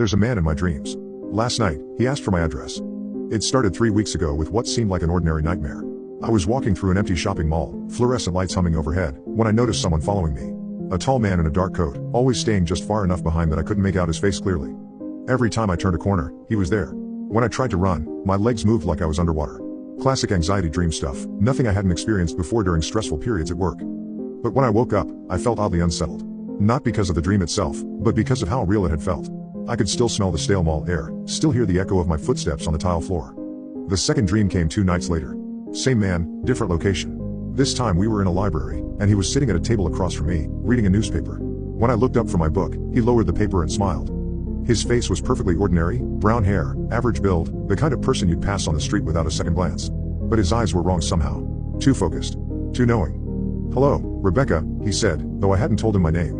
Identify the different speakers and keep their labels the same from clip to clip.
Speaker 1: There's a man in my dreams. Last night, he asked for my address. It started 3 weeks ago with what seemed like an ordinary nightmare. I was walking through an empty shopping mall, fluorescent lights humming overhead, when I noticed someone following me. A tall man in a dark coat, always staying just far enough behind that I couldn't make out his face clearly. Every time I turned a corner, he was there. When I tried to run, my legs moved like I was underwater. Classic anxiety dream stuff, nothing I hadn't experienced before during stressful periods at work. But when I woke up, I felt oddly unsettled. Not because of the dream itself, but because of how real it had felt. I could still smell the stale mall air, still hear the echo of my footsteps on the tile floor. The second dream came 2 nights later. Same man, different location. This time we were in a library, and he was sitting at a table across from me, reading a newspaper. When I looked up from my book, he lowered the paper and smiled. His face was perfectly ordinary, brown hair, average build, the kind of person you'd pass on the street without a second glance. But his eyes were wrong somehow. Too focused. Too knowing. "Hello, Rebecca," he said, though I hadn't told him my name.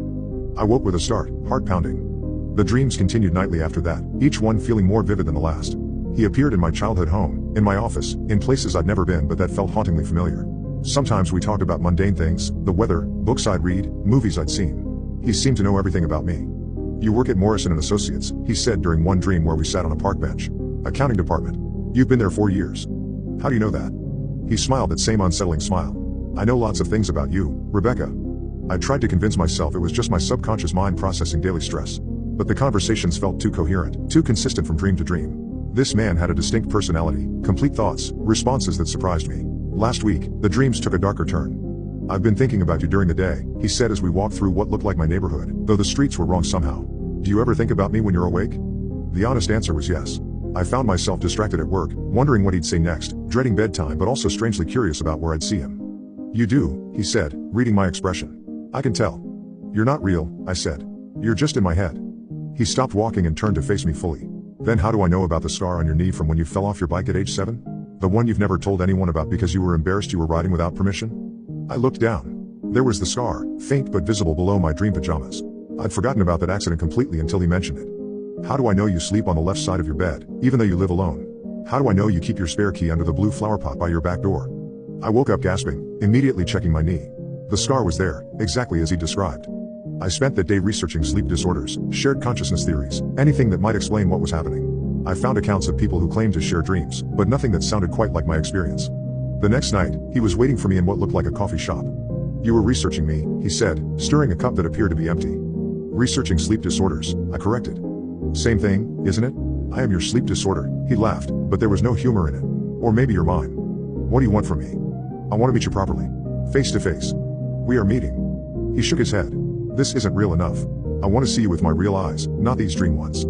Speaker 1: I woke with a start, heart pounding. The dreams continued nightly after that, each one feeling more vivid than the last. He appeared in my childhood home, in my office, in places I'd never been but that felt hauntingly familiar. Sometimes we talked about mundane things, the weather, books I'd read, movies I'd seen. He seemed to know everything about me. "You work at Morrison & Associates," he said during one dream where we sat on a park bench. "Accounting department. You've been there 4 years. How do you know that?" He smiled that same unsettling smile. "I know lots of things about you, Rebecca." I tried to convince myself it was just my subconscious mind processing daily stress. But the conversations felt too coherent, too consistent from dream to dream. This man had a distinct personality, complete thoughts, responses that surprised me. Last week, the dreams took a darker turn. "I've been thinking about you during the day," he said as we walked through what looked like my neighborhood, though the streets were wrong somehow. "Do you ever think about me when you're awake?" The honest answer was yes. I found myself distracted at work, wondering what he'd say next, dreading bedtime but also strangely curious about where I'd see him. "You do," he said, reading my expression. "I can tell." "You're not real," I said. "You're just in my head." He stopped walking and turned to face me fully. "Then how do I know about the scar on your knee from when you fell off your bike at age 7? The one you've never told anyone about because you were embarrassed you were riding without permission?" I looked down. There was the scar, faint but visible below my dream pajamas. I'd forgotten about that accident completely until he mentioned it. "How do I know you sleep on the left side of your bed, even though you live alone? How do I know you keep your spare key under the blue flower pot by your back door?" I woke up gasping, immediately checking my knee. The scar was there, exactly as he described. I spent that day researching sleep disorders, shared consciousness theories, anything that might explain what was happening. I found accounts of people who claimed to share dreams, but nothing that sounded quite like my experience. The next night, he was waiting for me in what looked like a coffee shop. "You were researching me," he said, stirring a cup that appeared to be empty. "Researching sleep disorders," I corrected. "Same thing, isn't it? I am your sleep disorder," he laughed, but there was no humor in it. "Or maybe you're mine. What do you want from me?" "I want to meet you properly. Face to face." "We are meeting." He shook his head. "This isn't real enough. I want to see you with my real eyes, not these dream ones."